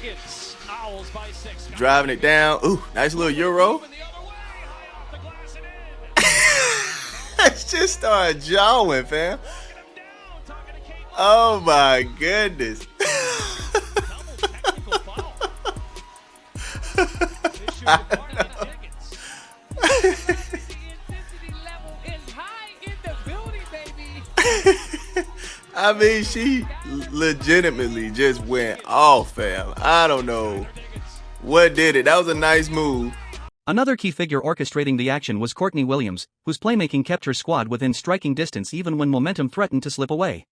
Diggins. Owls by 6. Driving it down. Ooh, nice little Euro. It just started jawing, fam. Oh my goodness. I mean, she legitimately just went off, fam. I don't know what did it. That was a nice move. Another key figure orchestrating the action was Courtney Williams, whose playmaking kept her squad within striking distance even when momentum threatened to slip away.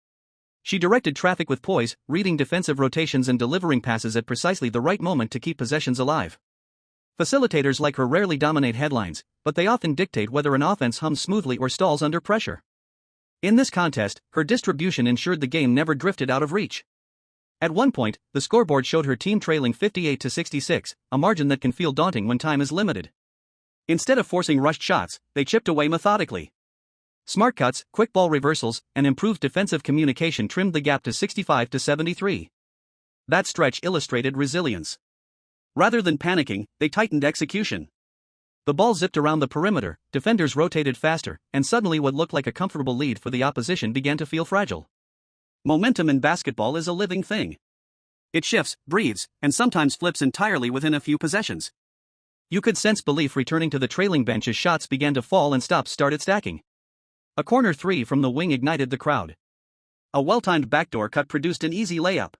She directed traffic with poise, reading defensive rotations and delivering passes at precisely the right moment to keep possessions alive. Facilitators like her rarely dominate headlines, but they often dictate whether an offense hums smoothly or stalls under pressure. In this contest, her distribution ensured the game never drifted out of reach. At one point, the scoreboard showed her team trailing 58-66, a margin that can feel daunting when time is limited. Instead of forcing rushed shots, they chipped away methodically. Smart cuts, quick ball reversals, and improved defensive communication trimmed the gap to 65-73. That stretch illustrated resilience. Rather than panicking, they tightened execution. The ball zipped around the perimeter, defenders rotated faster, and suddenly what looked like a comfortable lead for the opposition began to feel fragile. Momentum in basketball is a living thing. It shifts, breathes, and sometimes flips entirely within a few possessions. You could sense belief returning to the trailing bench as shots began to fall and stops started stacking. A corner three from the wing ignited the crowd. A well-timed backdoor cut produced an easy layup.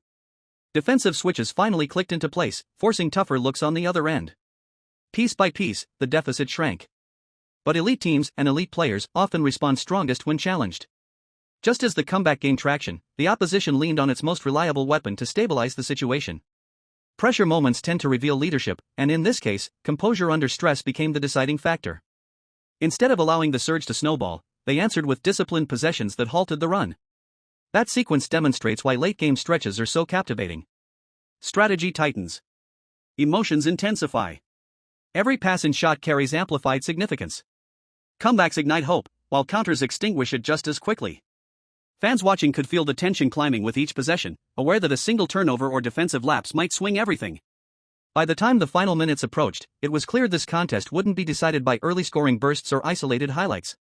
Defensive switches finally clicked into place, forcing tougher looks on the other end. Piece by piece, the deficit shrank. But elite teams and elite players often respond strongest when challenged. Just as the comeback gained traction, the opposition leaned on its most reliable weapon to stabilize the situation. Pressure moments tend to reveal leadership, and in this case, composure under stress became the deciding factor. Instead of allowing the surge to snowball, they answered with disciplined possessions that halted the run. That sequence demonstrates why late-game stretches are so captivating. Strategy tightens. Emotions intensify. Every pass and shot carries amplified significance. Comebacks ignite hope, while counters extinguish it just as quickly. Fans watching could feel the tension climbing with each possession, aware that a single turnover or defensive lapse might swing everything. By the time the final minutes approached, it was clear this contest wouldn't be decided by early scoring bursts or isolated highlights.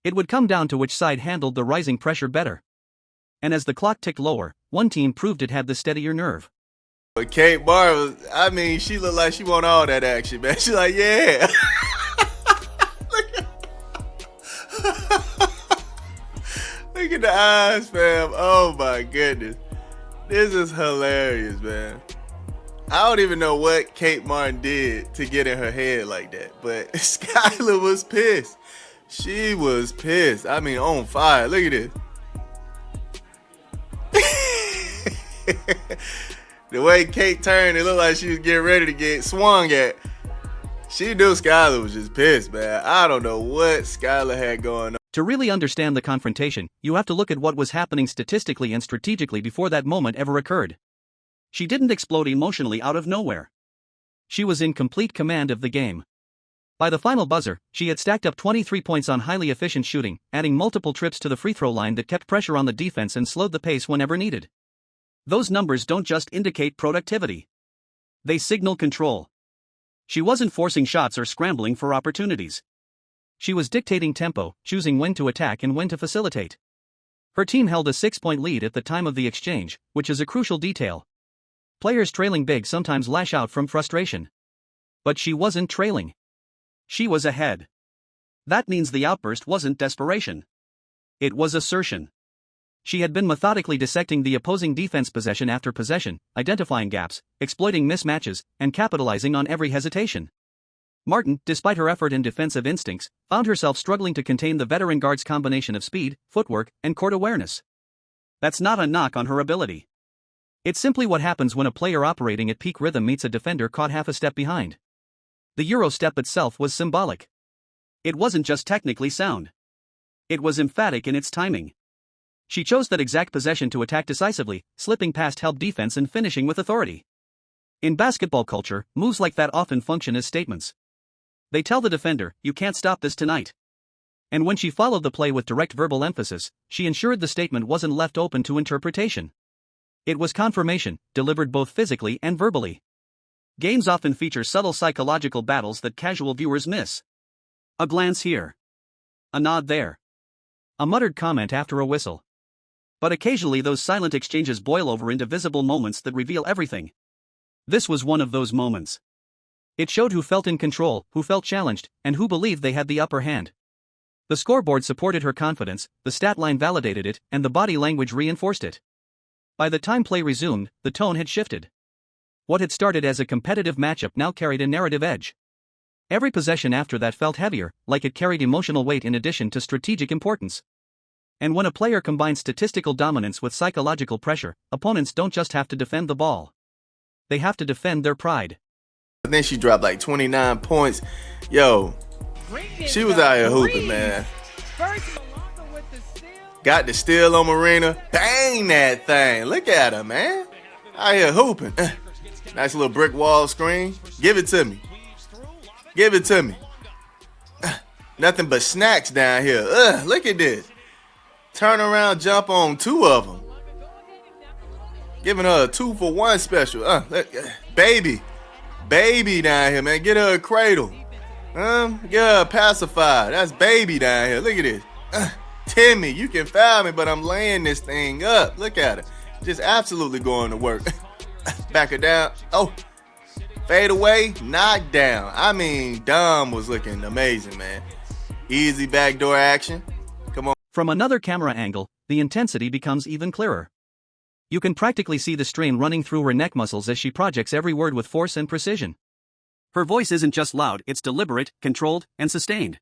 It would come down to which side handled the rising pressure better. And as the clock ticked lower, one team proved it had the steadier nerve. But Kate Barr, I mean, she looked like she want all that action, man. She's like, yeah. Look at the eyes, fam. Oh my goodness. This is hilarious, man. I don't even know what Kate Martin did to get in her head like that, but Skylar was pissed. She was pissed. I mean, on fire. Look at this. The way Kate turned, it looked like she was getting ready to get swung at. She knew Skylar was just pissed, man. I don't know what Skylar had going on. To really understand the confrontation, you have to look at what was happening statistically and strategically before that moment ever occurred. She didn't explode emotionally out of nowhere. She was in complete command of the game. By the final buzzer, she had stacked up 23 points on highly efficient shooting, adding multiple trips to the free throw line that kept pressure on the defense and slowed the pace whenever needed. Those numbers don't just indicate productivity. They signal control. She wasn't forcing shots or scrambling for opportunities. She was dictating tempo, choosing when to attack and when to facilitate. Her team held a 6-point lead at the time of the exchange, which is a crucial detail. Players trailing big sometimes lash out from frustration. But she wasn't trailing. She was ahead. That means the outburst wasn't desperation. It was assertion. She had been methodically dissecting the opposing defense possession after possession, identifying gaps, exploiting mismatches, and capitalizing on every hesitation. Martin, despite her effort and defensive instincts, found herself struggling to contain the veteran guard's combination of speed, footwork, and court awareness. That's not a knock on her ability. It's simply what happens when a player operating at peak rhythm meets a defender caught half a step behind. The Euro step itself was symbolic. It wasn't just technically sound. It was emphatic in its timing. She chose that exact possession to attack decisively, slipping past help defense and finishing with authority. In basketball culture, moves like that often function as statements. They tell the defender, "You can't stop this tonight." And when she followed the play with direct verbal emphasis, she ensured the statement wasn't left open to interpretation. It was confirmation, delivered both physically and verbally. Games often feature subtle psychological battles that casual viewers miss. A glance here. A nod there. A muttered comment after a whistle. But occasionally those silent exchanges boil over into visible moments that reveal everything. This was one of those moments. It showed who felt in control, who felt challenged, and who believed they had the upper hand. The scoreboard supported her confidence, the stat line validated it, and the body language reinforced it. By the time play resumed, the tone had shifted. What had started as a competitive matchup now carried a narrative edge. Every possession after that felt heavier, like it carried emotional weight in addition to strategic importance. And when a player combines statistical dominance with psychological pressure, opponents don't just have to defend the ball. They have to defend their pride. I think she dropped like 29 points. Yo, she was out here hooping, man. Got the steal on Marina. Bang that thing. Look at her, man. Out here hooping. Nice little brick wall screen. Give it to me. Give it to me. Nothing but snacks down here. Look at this. Turn around, jump on two of them. Giving her a 2-for-1 special. Baby. Baby down here, man. Get her a cradle. Get her a pacifier. That's baby down here. Look at this. Timmy, you can foul me, but I'm laying this thing up. Look at her. Just absolutely going to work. Back her down. Oh, fade away, knock down. I mean, Dom was looking amazing, man. Easy backdoor action. Come on. From another camera angle, the intensity becomes even clearer. You can practically see the strain running through her neck muscles as she projects every word with force and precision. Her voice isn't just loud, it's deliberate, controlled, and sustained.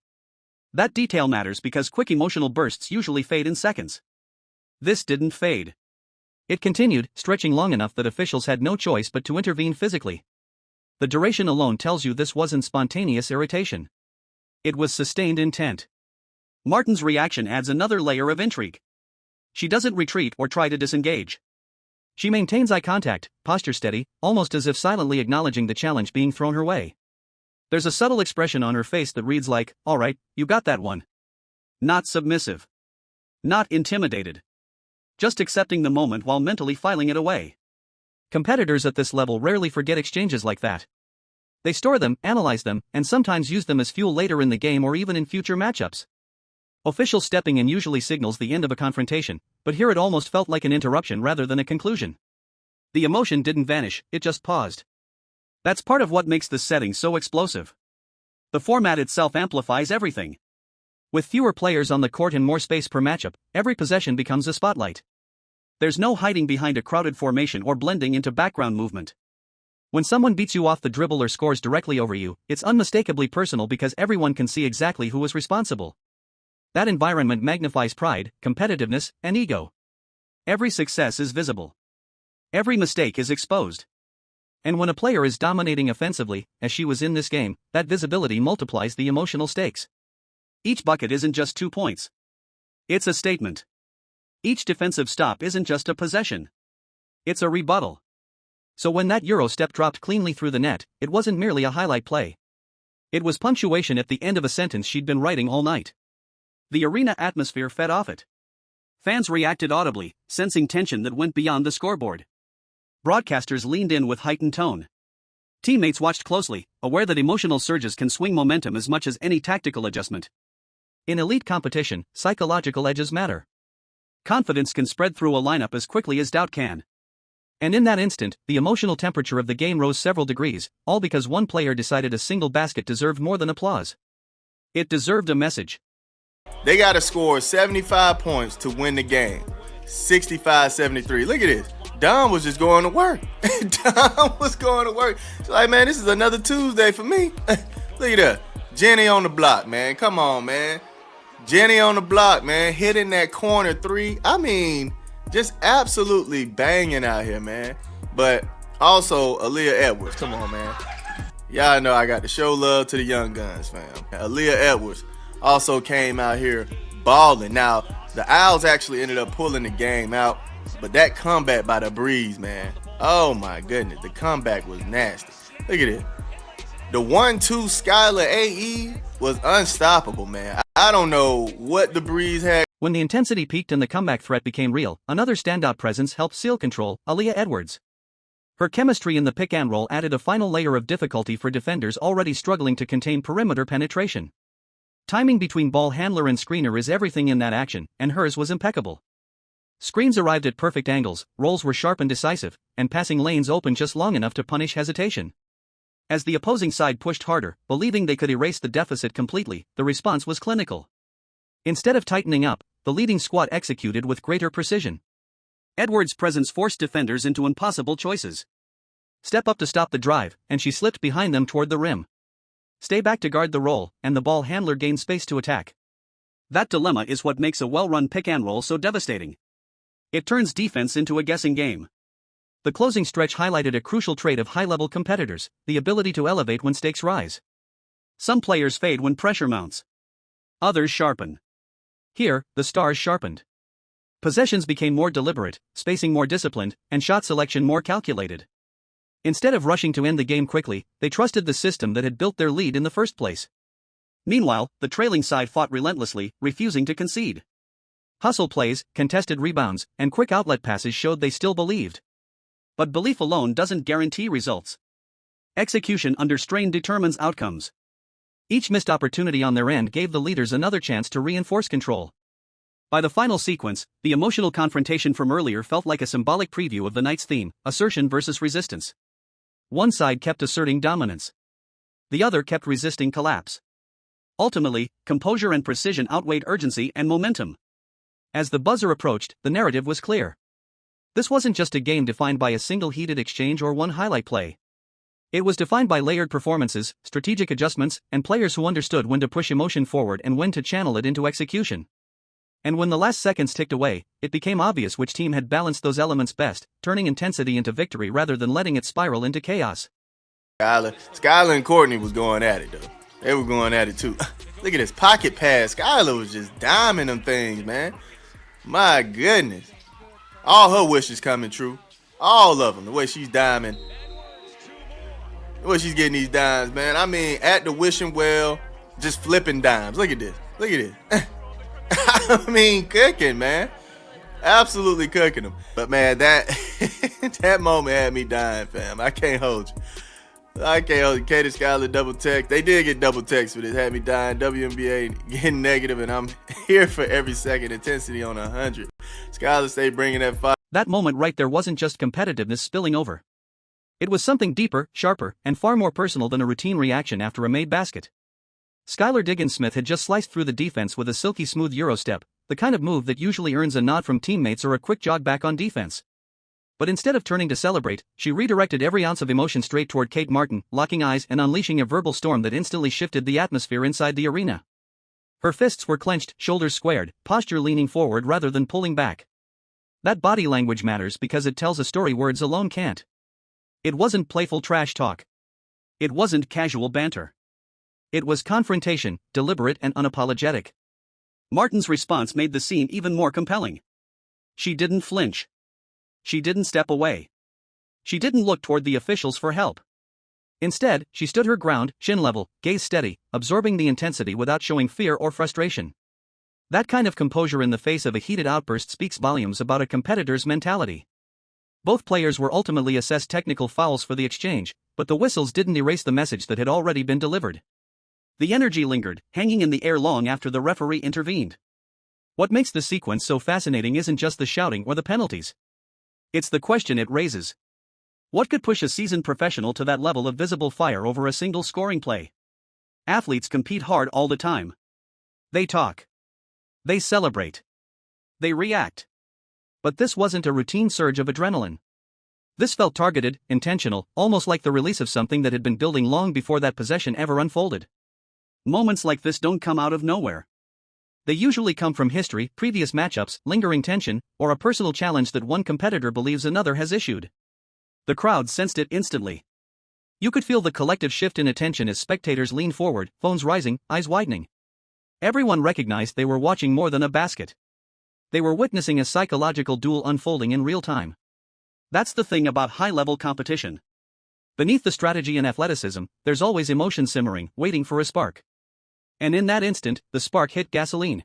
That detail matters because quick emotional bursts usually fade in seconds. This didn't fade. It continued, stretching long enough that officials had no choice but to intervene physically. The duration alone tells you this wasn't spontaneous irritation. It was sustained intent. Martin's reaction adds another layer of intrigue. She doesn't retreat or try to disengage. She maintains eye contact, posture steady, almost as if silently acknowledging the challenge being thrown her way. There's a subtle expression on her face that reads like, "All right, you got that one." Not submissive. Not intimidated. Just accepting the moment while mentally filing it away. Competitors at this level rarely forget exchanges like that. They store them, analyze them, and sometimes use them as fuel later in the game or even in future matchups. Official stepping in usually signals the end of a confrontation, but here it almost felt like an interruption rather than a conclusion. The emotion didn't vanish, it just paused. That's part of what makes this setting so explosive. The format itself amplifies everything. With fewer players on the court and more space per matchup, every possession becomes a spotlight. There's no hiding behind a crowded formation or blending into background movement. When someone beats you off the dribble or scores directly over you, it's unmistakably personal because everyone can see exactly who was responsible. That environment magnifies pride, competitiveness, and ego. Every success is visible. Every mistake is exposed. And when a player is dominating offensively, as she was in this game, that visibility multiplies the emotional stakes. Each bucket isn't just 2 points. It's a statement. Each defensive stop isn't just a possession. It's a rebuttal. So when that Euro step dropped cleanly through the net, it wasn't merely a highlight play. It was punctuation at the end of a sentence she'd been writing all night. The arena atmosphere fed off it. Fans reacted audibly, sensing tension that went beyond the scoreboard. Broadcasters leaned in with heightened tone. Teammates watched closely, aware that emotional surges can swing momentum as much as any tactical adjustment. In elite competition, psychological edges matter. Confidence can spread through a lineup as quickly as doubt can. And in that instant, the emotional temperature of the game rose several degrees, all because one player decided a single basket deserved more than applause. It deserved a message. They got to score 75 points to win the game. 65-73. Look at this. Dom was just going to work. Dom was going to work. She's like, man, this is another Tuesday for me. Look at that. Jenny on the block, man. Come on, man. Jenny on the block, man. Hitting that corner three. I mean, just absolutely banging out here, man. But also, Aaliyah Edwards. Come on, man. Y'all know I got to show love to the young guns, fam. Aaliyah Edwards also came out here balling. Now, the Owls actually ended up pulling the game out, but that comeback by the Breeze, man. Oh, my goodness. The comeback was nasty. Look at it. The 1-2 Skylar AE was unstoppable, man. I don't know what the Breeze had When the intensity peaked and the comeback threat became real, another standout presence helped seal control, Aaliyah Edwards. Her chemistry in the pick and roll added a final layer of difficulty for defenders already struggling to contain perimeter penetration. Timing between ball handler and screener is everything in that action, and hers was impeccable. Screens arrived at perfect angles, rolls were sharp and decisive, and passing lanes opened just long enough to punish hesitation. As the opposing side pushed harder, believing they could erase the deficit completely, the response was clinical. Instead of tightening up, the leading squad executed with greater precision. Edwards' presence forced defenders into impossible choices. Step up to stop the drive, and she slipped behind them toward the rim. Stay back to guard the roll, and the ball handler gained space to attack. That dilemma is what makes a well-run pick-and-roll so devastating. It turns defense into a guessing game. The closing stretch highlighted a crucial trait of high-level competitors, the ability to elevate when stakes rise. Some players fade when pressure mounts. Others sharpen. Here, the stars sharpened. Possessions became more deliberate, spacing more disciplined, and shot selection more calculated. Instead of rushing to end the game quickly, they trusted the system that had built their lead in the first place. Meanwhile, the trailing side fought relentlessly, refusing to concede. Hustle plays, contested rebounds, and quick outlet passes showed they still believed. But belief alone doesn't guarantee results. Execution under strain determines outcomes. Each missed opportunity on their end gave the leaders another chance to reinforce control. By the final sequence, the emotional confrontation from earlier felt like a symbolic preview of the night's theme, assertion versus resistance. One side kept asserting dominance. The other kept resisting collapse. Ultimately, composure and precision outweighed urgency and momentum. As the buzzer approached, the narrative was clear. This wasn't just a game defined by a single heated exchange or one highlight play. It was defined by layered performances, strategic adjustments, and players who understood when to push emotion forward and when to channel it into execution. And when the last seconds ticked away, it became obvious which team had balanced those elements best, turning intensity into victory rather than letting it spiral into chaos. Skylar and Courtney was going at it, though. They were going at it, too. Look at this pocket pass. Skylar was just diming them things, man. My goodness. All her wishes coming true. All of them. The way she's diming. The way she's getting these dimes, man. I mean, at the wishing well, just flipping dimes. Look at this. Look at this. I mean, cooking, man. Absolutely cooking them. But, man, that that moment had me dying, fam. I can't hold you. I can't hold you. Katie Skylar double text. They did get double text for this. Had me dying. WNBA getting negative, and I'm here for every second. Intensity on 100. Skylar stay bringing that fire. That moment right there wasn't just competitiveness spilling over. It was something deeper, sharper, and far more personal than a routine reaction after a made basket. Skylar Diggins-Smith had just sliced through the defense with a silky smooth Euro step, the kind of move that usually earns a nod from teammates or a quick jog back on defense. But instead of turning to celebrate, she redirected every ounce of emotion straight toward Kate Martin, locking eyes and unleashing a verbal storm that instantly shifted the atmosphere inside the arena. Her fists were clenched, shoulders squared, posture leaning forward rather than pulling back. That body language matters because it tells a story words alone can't. It wasn't playful trash talk. It wasn't casual banter. It was confrontation, deliberate and unapologetic. Martin's response made the scene even more compelling. She didn't flinch. She didn't step away. She didn't look toward the officials for help. Instead, she stood her ground, chin level, gaze steady, absorbing the intensity without showing fear or frustration. That kind of composure in the face of a heated outburst speaks volumes about a competitor's mentality. Both players were ultimately assessed technical fouls for the exchange, but the whistles didn't erase the message that had already been delivered. The energy lingered, hanging in the air long after the referee intervened. What makes the sequence so fascinating isn't just the shouting or the penalties. It's the question it raises. What could push a seasoned professional to that level of visible fire over a single scoring play? Athletes compete hard all the time. They talk. They celebrate. They react. But this wasn't a routine surge of adrenaline. This felt targeted, intentional, almost like the release of something that had been building long before that possession ever unfolded. Moments like this don't come out of nowhere. They usually come from history, previous matchups, lingering tension, or a personal challenge that one competitor believes another has issued. The crowd sensed it instantly. You could feel the collective shift in attention as spectators leaned forward, phones rising, eyes widening. Everyone recognized they were watching more than a basket. They were witnessing a psychological duel unfolding in real time. That's the thing about high-level competition. Beneath the strategy and athleticism, there's always emotion simmering, waiting for a spark. And in that instant, the spark hit gasoline.